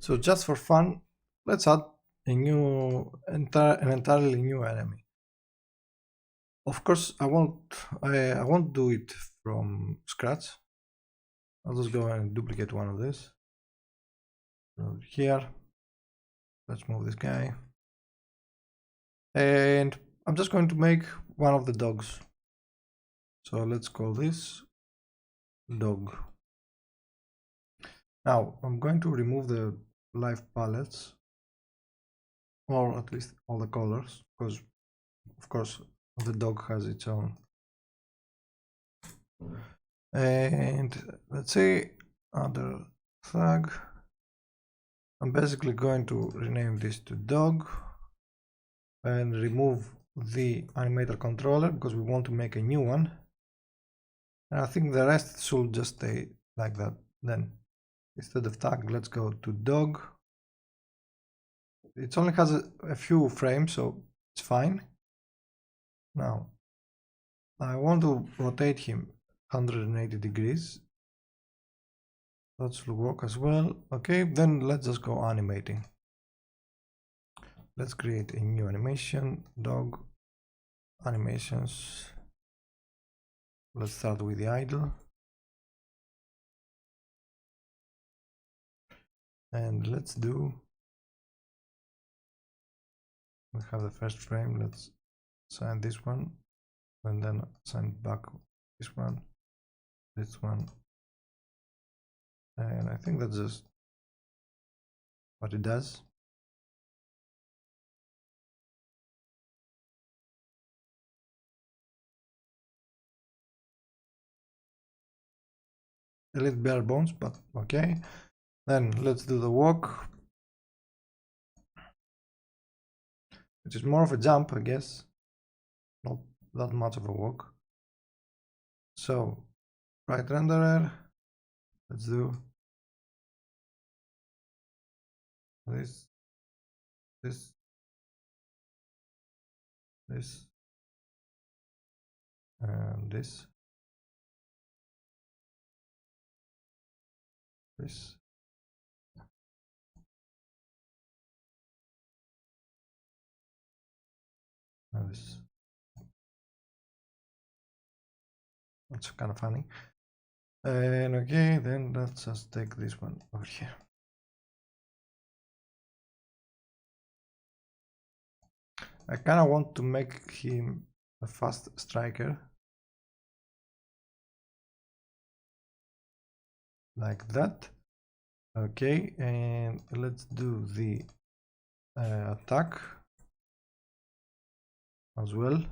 So just for fun, let's add an entirely new enemy. Of course, I won't do it from scratch. I'll just go and duplicate one of this. Over here, let's move this guy. And I'm just going to make one of the dogs. So let's call this dog. Now I'm going to remove the live palettes, or at least all the colors, because of course the dog has its own. And let's say under tag, I'm basically going to rename this to dog and remove the animator controller because we want to make a new one. And I think the rest should just stay like that. Then instead of tag, let's go to dog. It only has a few frames, so it's fine. Now I want to rotate him 180 degrees. That should work as well. Okay, then let's just go animating. Let's create a new animation, dog animations. Let's start with the idle. And let's do, we have the first frame, let's assign this one, and then assign back this one, and I think that's just what it does. A little bare bones, but okay. Then let's do the walk, which is more of a jump, I guess, not that much of a walk. So right renderer, let's do this, this, and this, and this. That's kind of funny. And okay, then let's just take this one over here. I kind of want to make him a fast striker, like that. Okay, and let's do the attack as well.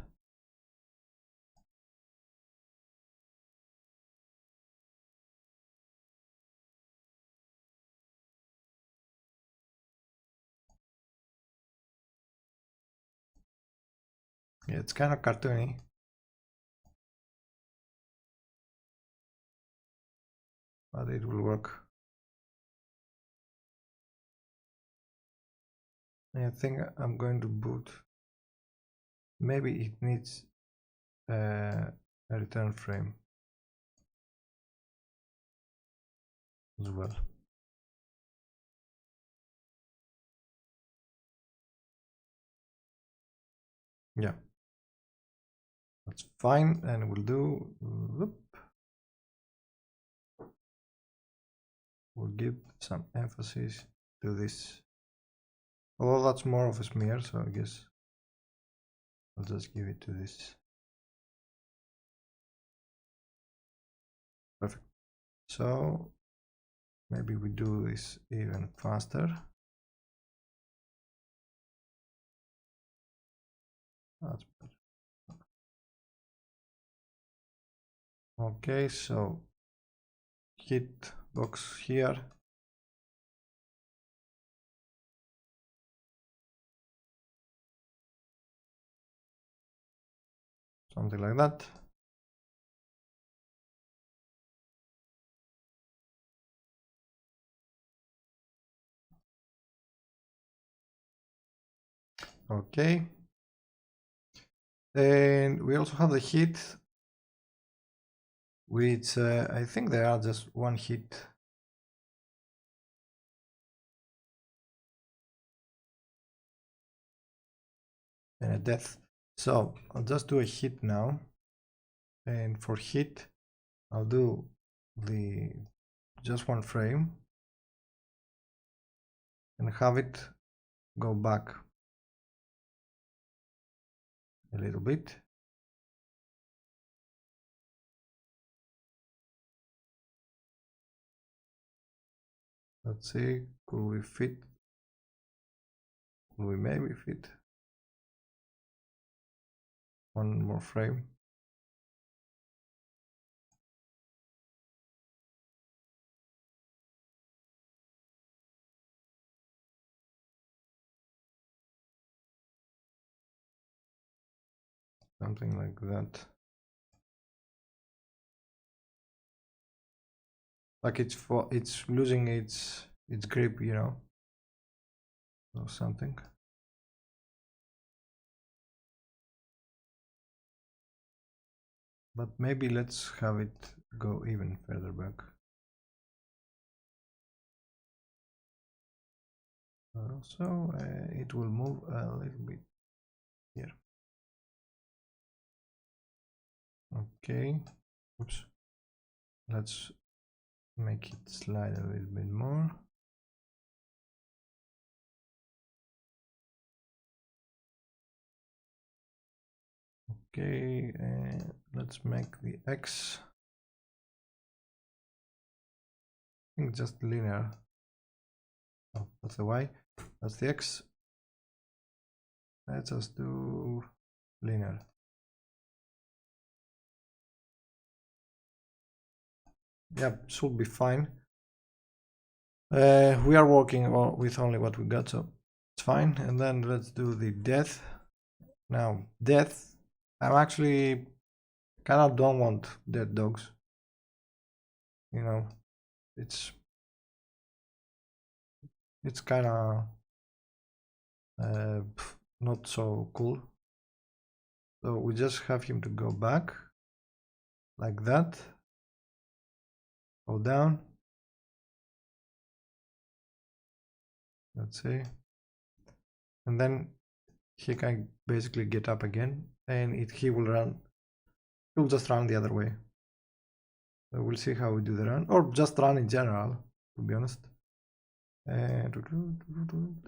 Yeah, it's kind of cartoony. But it will work. I think I'm going to boot. Maybe it needs a return frame as well. Yeah, that's fine, and we'll do. Whoop. We'll give some emphasis to this. Although that's more of a smear, so I guess I'll just give it to this. Perfect. So maybe we do this even faster. That's better. Okay, so hit box here. Something like that. Okay. And we also have the hit, which I think they are just one hit. death. So I'll just do a hit now, and for hit I'll do the just one frame and have it go back a little bit. Let's see, could we fit? Could we maybe fit one more frame? Something like that. Like it's losing its grip, you know, or something. But maybe let's have it go even further back. So it will move a little bit here. Okay. Oops. Let's make it slide a little bit more. Okay, let's make the X, I think just linear. Oh, that's the Y, that's the X. Let's just do linear. Yep, should be fine. We are working with only what we got, so it's fine. And then let's do the death. Now, death, I'm actually kind of don't want dead dogs. You know, it's kind of not so cool. So we just have him to go back like that, go down, let's see, and then he can basically get up again, and he will run, he will just run the other way. So we'll see how we do the run, or just run in general, to be honest. And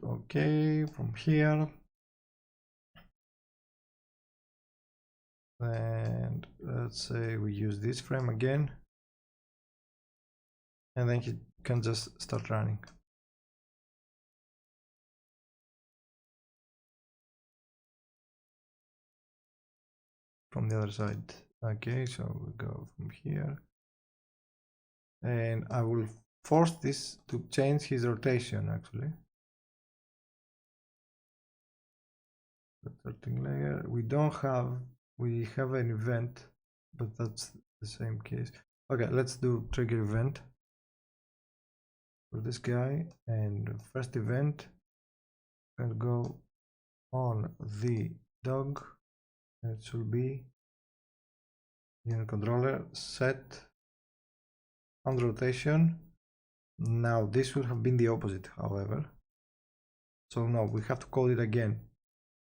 okay, from here, and let's say we use this frame again, and then he can just start running. From the other side. Okay, so we go from here, and I will force this to change his rotation actually. The 13 layer, we have an event, but that's the same case. Okay, let's do trigger event for this guy, and first event can go on the dog. It should be unit controller set on rotation. Now this would have been the opposite, however. So no, we have to call it again.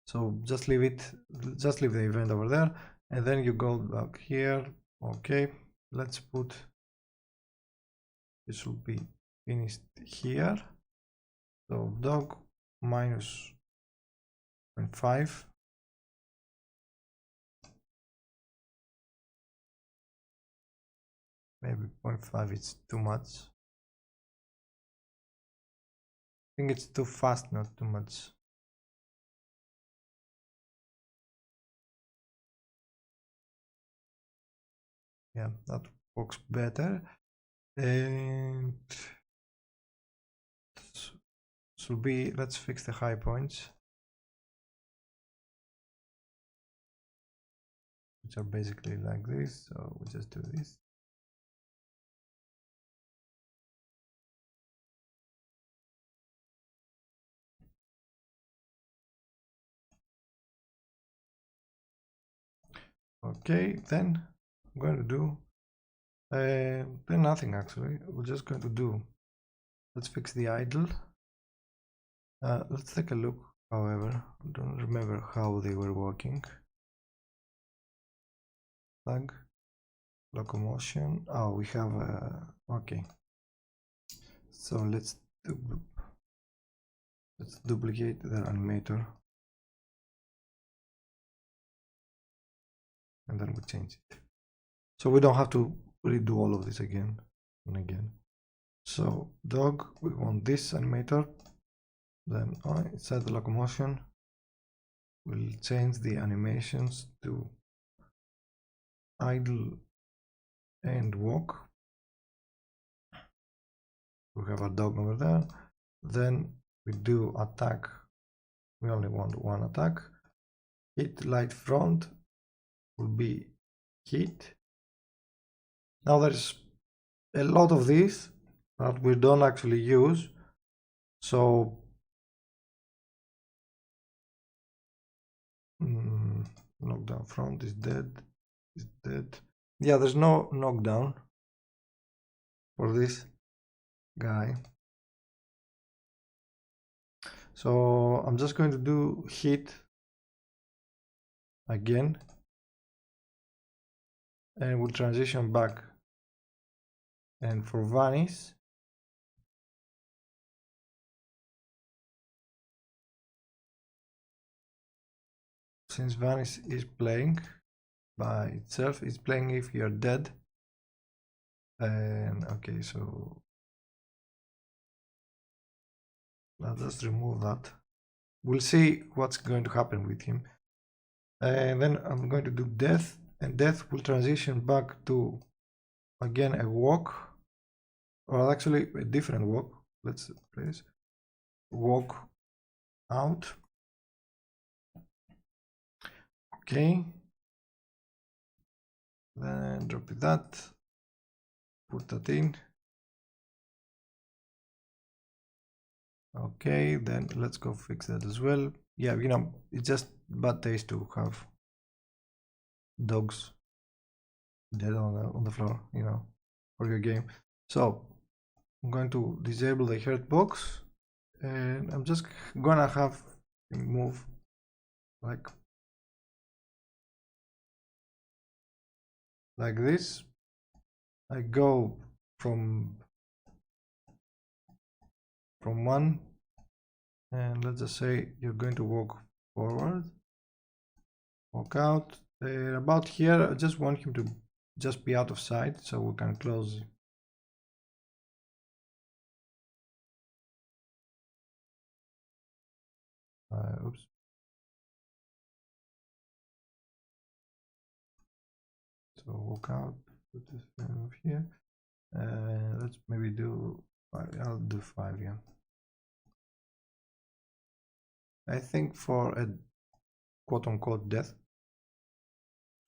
So just leave it, just leave the event over there, and then you go back here. Okay, let's put, it should be finished here. So dog minus 0.5. Maybe 0.5 is too much. I think it's too fast, not too much. Yeah, that works better. And should be, let's fix the high points, which are basically like this. So we just do this. Okay, then I'm going to do then nothing actually. We're just going to do, let's fix the idle. Let's take a look however, I don't remember how they were working. Flag, locomotion. Oh, we have okay. So let's duplicate the animator, and then we change it. So we don't have to redo all of this again and again. So dog, we want this animator. Then inside the locomotion, we'll change the animations to idle and walk. We have a dog over there. Then we do attack. We only want one attack. Hit light front will be hit. Now there's a lot of these that we don't actually use. So knockdown front is dead. Is dead. Yeah, there's no knockdown for this guy. So I'm just going to do hit again, and we'll transition back. And for vanish, since vanish is playing by itself, it's playing if you're dead. And okay, so I'll just remove that. We'll see what's going to happen with him. And then I'm going to do death, and death will transition back to again a walk, or actually a different walk. Let's please walk out. Okay, then drop that, put that in. Okay, then let's go fix that as well. Yeah, you know, it's just bad taste to have dogs dead on the floor, you know, for your game. So I'm going to disable the hurt box, and I'm just gonna have him move like this. I go from one, and let's just say you're going to walk forward, walk out. About here, I just want him to just be out of sight so we can close. Oops. So walk out, put this over here. Let's maybe do 5. I'll do 5, yeah. I think for a quote-unquote death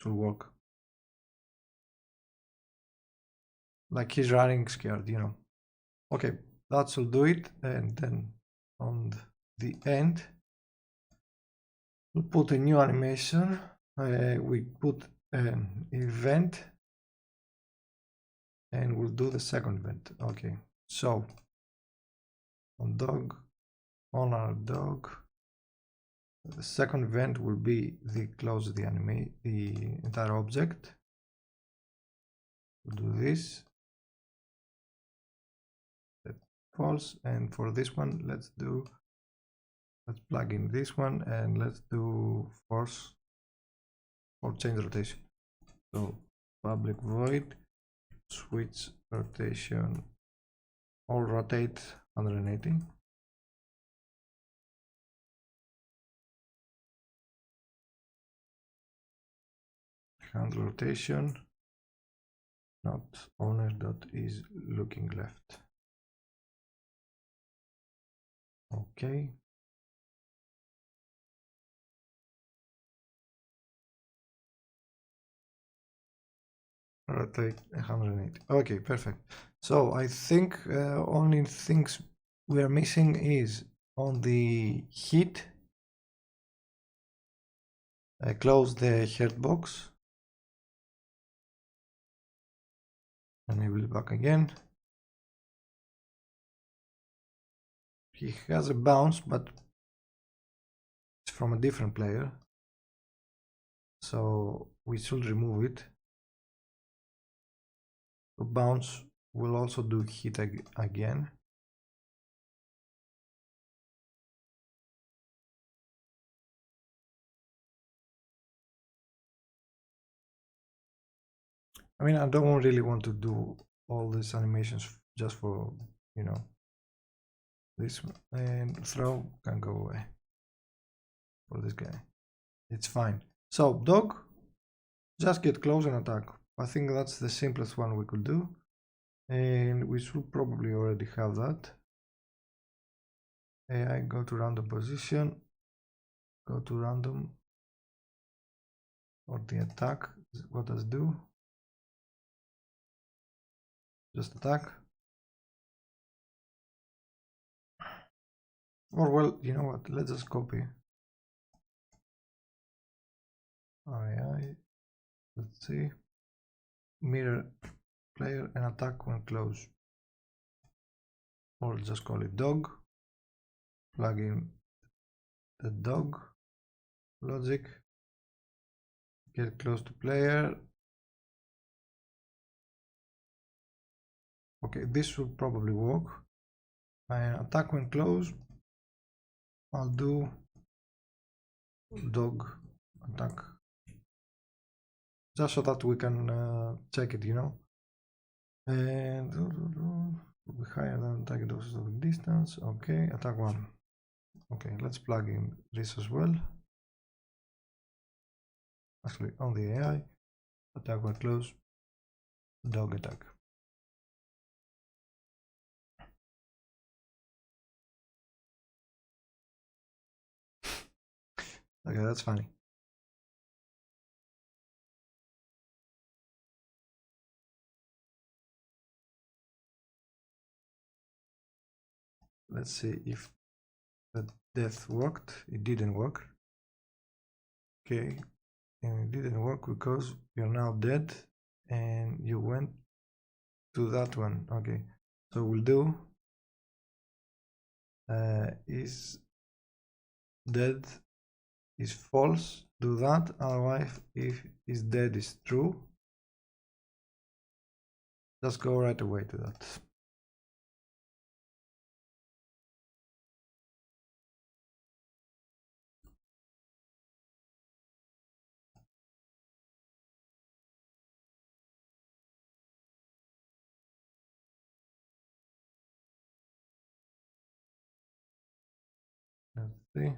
should work. Like he's running scared, you know. Okay, that should do it. And then on the end, we'll put a new animation. We put an event, and we'll do the second event. Okay, so on dog, on our dog, the second event will be the close the entire object. We'll do this. False, and for this one let's plug in this one, and let's do force or change rotation. So public void switch rotation, all rotate 180. Handle rotation, not owner dot is looking left. Okay. Rotate 180. Okay, perfect. So I think only things we are missing is on the hit. Close the hurt box. Enable it back again. He has a bounce, but from a different player, so we should remove it. So bounce will also do hit again. I mean, I don't really want to do all these animations just for, you know, this, and throw can go away for this guy. It's fine. So dog, just get close and attack. I think that's the simplest one we could do, and we should probably already have that. AI, go to random position, go to random, or the attack. What does it do? Just attack. Or well, you know what? Let's just copy. AI. Let's see. Mirror player and attack when close. Or just call it dog. Plug in the dog logic. Get close to player. Okay, this should probably work. And attack when close. I'll do dog attack, just so that we can check it, you know. And be higher than target doses of distance. Okay, attack one. Okay, let's plug in this as well. Actually, on the AI, attack when close, dog attack. Okay, that's funny. Let's see if the death worked. It didn't work. Okay, and it didn't work because you're now dead and you went to that one. Okay, so we'll do is dead is false, do that. Otherwise, if is dead is true, just go right away to that. Let's see.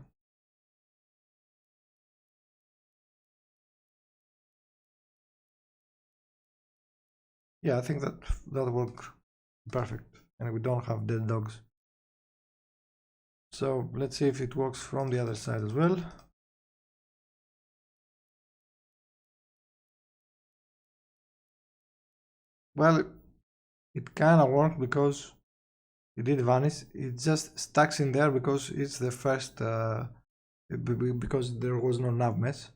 Yeah, I think that worked perfect, and we don't have dead dogs. So let's see if it works from the other side as well. Well, it kind of worked because it did vanish. It just stacks in there because it's the first, because there was no nav mesh.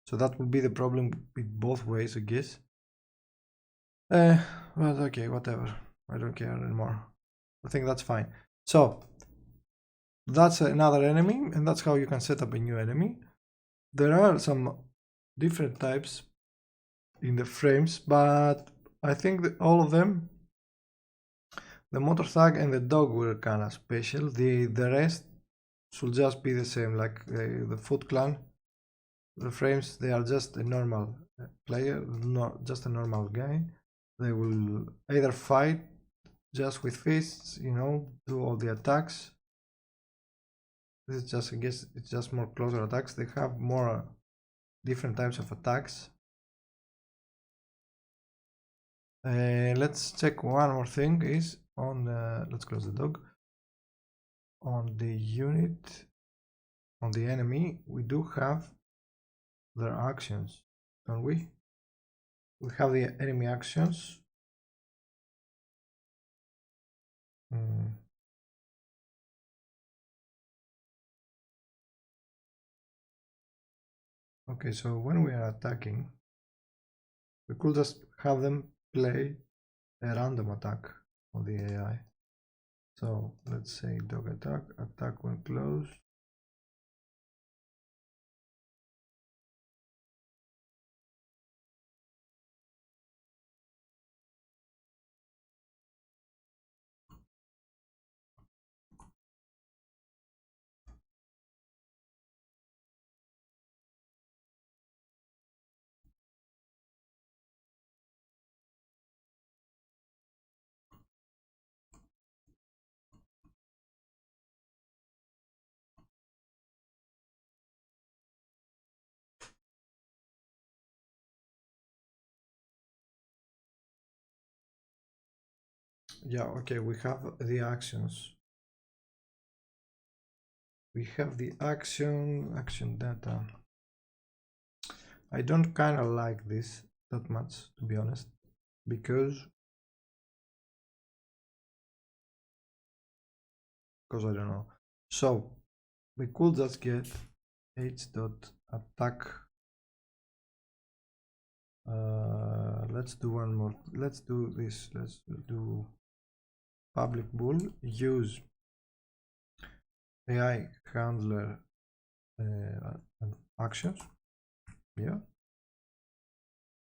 So that would be the problem with both ways, I guess. Well, okay, whatever. I don't care anymore. I think that's fine. So that's another enemy, and that's how you can set up a new enemy. There are some different types in the frames, but I think that all of them, the motor thug and the dog, were kind of special. The rest should just be the same, like the Foot Clan. The frames, they are just a normal player, not just a normal guy. They will either fight just with fists, you know, do all the attacks. This is just, I guess, it's just more closer attacks. They have more different types of attacks. Let's check one more thing. Is on let's close the dog. On the unit, on the enemy, we do have their actions, don't we? We have the enemy actions. Okay, so when we are attacking, we could just have them play a random attack on the AI. So let's say dog attack, attack when close, Yeah, okay, we have the actions. We have the action data. I don't kind of like this that much, to be honest, because I don't know. So we could just get h.attack. Let's do one more. Let's do this. Let's do public bool use AI handler and actions. Yeah.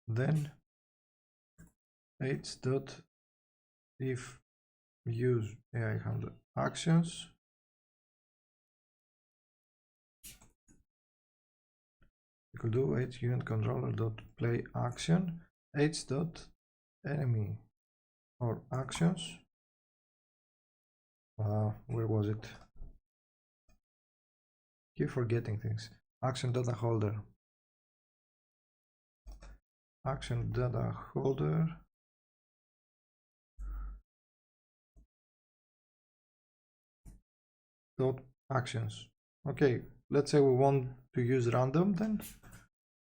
Then h.if use AI handler actions. You could do h unit controller dot play action h dot enemy or actions. Where was it? Keep forgetting things. Action data holder. Action data holder. Dot actions. Okay, let's say we want to use random then.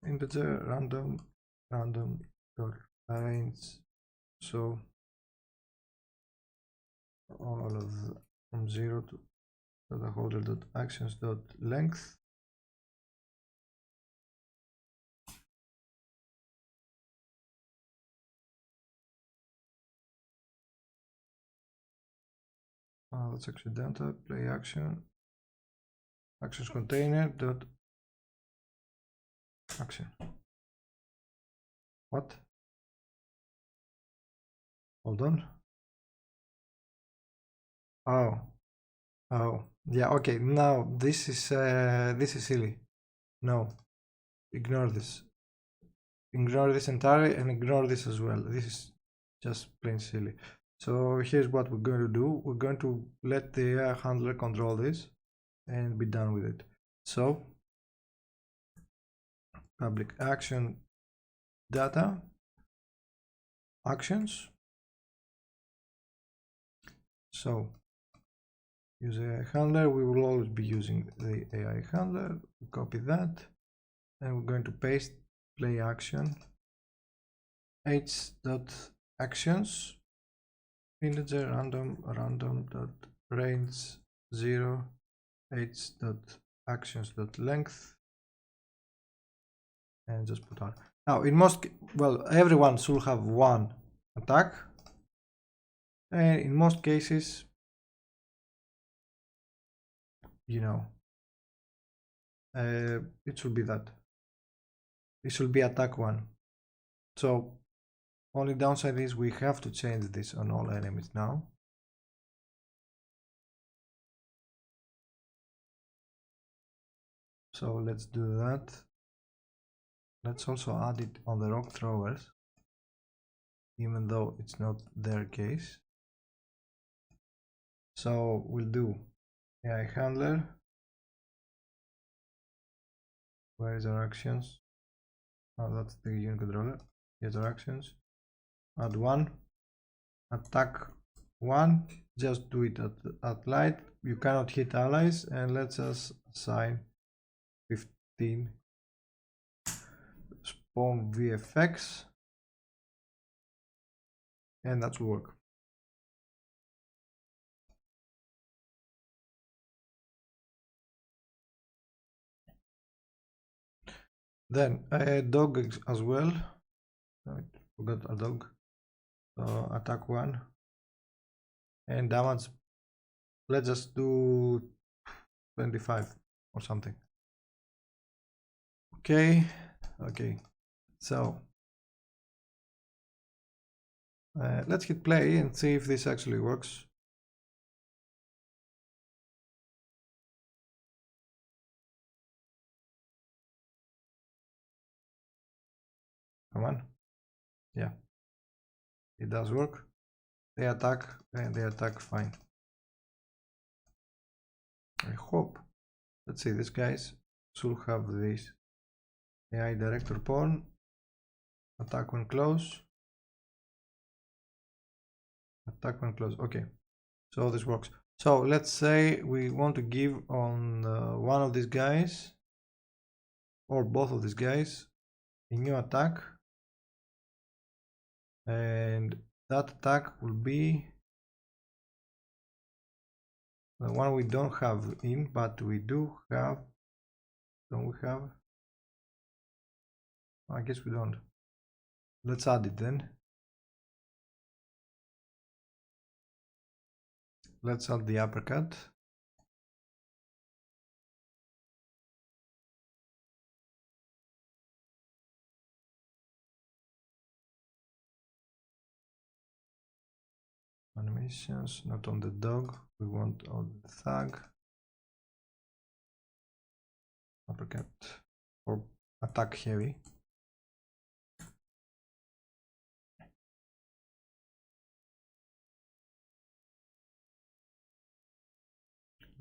Integer random dot range. So all of from 0 to data holder dot actions dot length. That's actually data play action actions container dot action. What? Hold on. Oh, yeah. Okay, now this is silly. No, ignore this. Ignore this entirely and ignore this as well. This is just plain silly. So here's what we're going to do. We're going to let the AI handler control this and be done with it. So public action data actions. So use AI handler. We will always be using the AI handler. Copy that, and we're going to paste play action h dot actions integer random dot range 0 h dot actions dot length, and just put on. Now in most, well, everyone should have one attack, and in most cases, you know, it should be that. It should be attack 1. So only downside is we have to change this on all enemies now. So let's do that. Let's also add it on the rock throwers, even though it's not their case. So we'll do AI handler. Where is our actions? Oh, that's the unit controller. Here's our actions. Add 1. Attack 1. Just do it at light. You cannot hit allies, and let's just assign 15 spawn VFX, and that will work. Then a dog as well. I forgot a dog. So attack 1 and damage. Let's just do 25 or something. Okay. So let's hit play and see if this actually works. Come on. Yeah, it does work. They attack and they attack fine. I hope. Let's see, these guys should have this AI director pawn, attack when close, Attack when close. Okay, so this works. So let's say we want to give on one of these guys or both of these guys a new attack, and that attack will be the one we don't have in, but we do have. Don't we have? I guess we don't. Let's add it then. Let's add the uppercut. Animations, not on the dog. We want on the thug. Uppercut or attack heavy.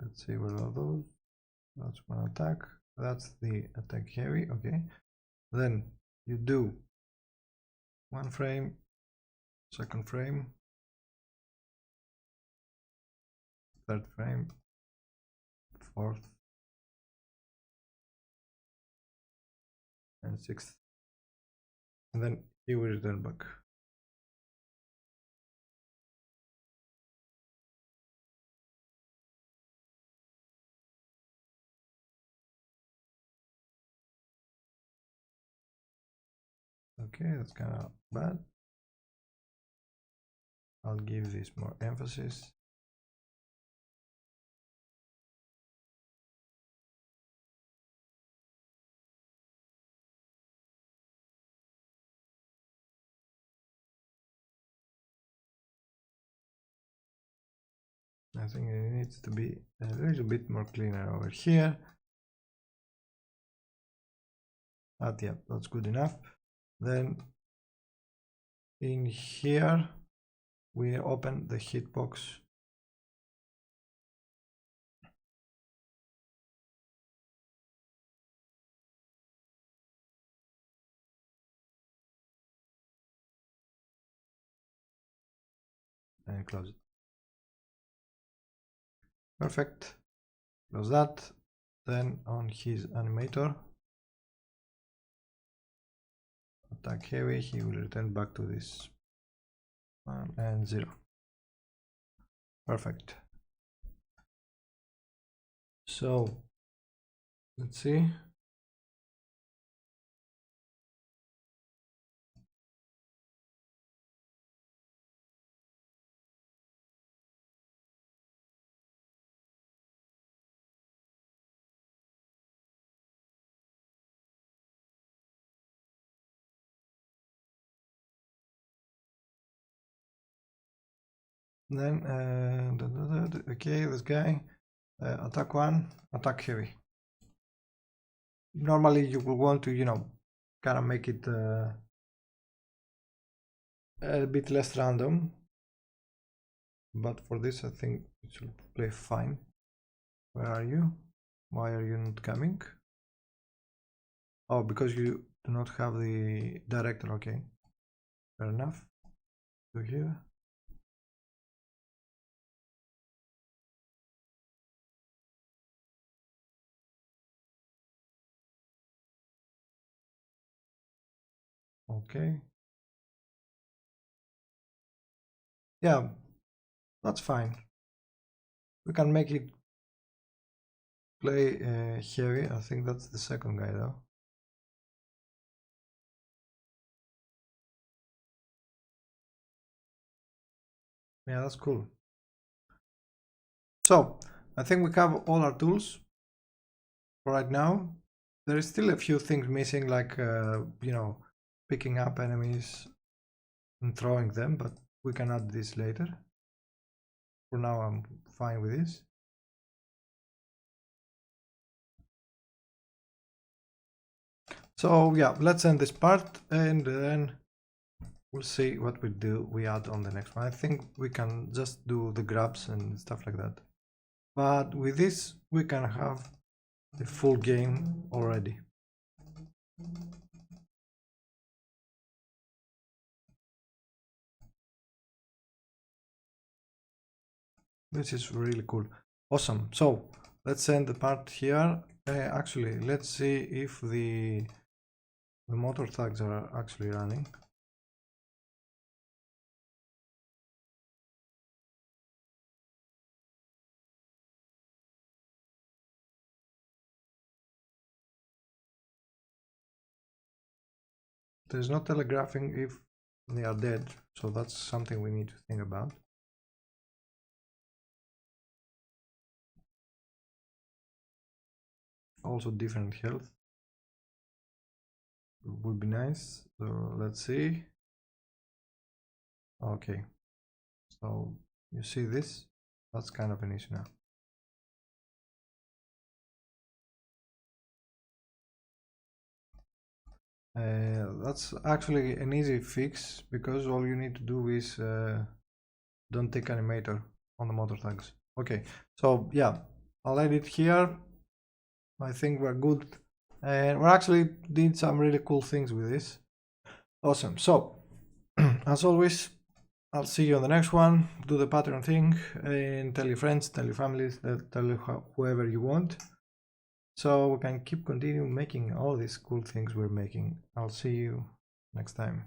Let's see what are those. That's one attack. That's the attack heavy. Okay. Then you do one frame, second frame, third frame, fourth, and sixth. And then he will return back. Okay, that's kind of bad. I'll give this more emphasis. I think it needs to be a little bit more cleaner over here. But yeah, that's good enough. Then in here we open the hitbox. And close it. Perfect. Close that. Then on his animator, attack heavy, he will return back to this 1 and 0. Perfect. So let's see. Then okay, this guy attack 1, attack heavy. Normally you will want to, kind of make it a bit less random, but for this I think it should play fine. Where are you? Why are you not coming? Oh, because you do not have the director. Okay, fair enough. Go here. Okay. Yeah, that's fine. We can make it play heavy. I think that's the second guy though. Yeah, that's cool. So I think we have all our tools for right now. There is still a few things missing, like picking up enemies and throwing them, but we can add this later. For now I'm fine with this. So yeah, let's end this part and then we'll see what we add on the next one. I think we can just do the grabs and stuff like that. But with this we can have the full game already. This is really cool. Awesome. So let's end the part here. Actually, let's see if the motor tags are actually running. There's no telegraphing if they are dead, so that's something we need to think about. Also different health would be nice. So let's see. Okay, so you see this, that's kind of an issue now. That's actually an easy fix, because all you need to do is don't take animator on the motor tags. Okay, so yeah, I'll edit here. I think we're good, and we actually did some really cool things with this. Awesome. So as always, I'll see you on the next one. Do the Patreon thing and tell your friends, tell your families, tell whoever you want, so we can keep continuing making all these cool things we're making. I'll see you next time.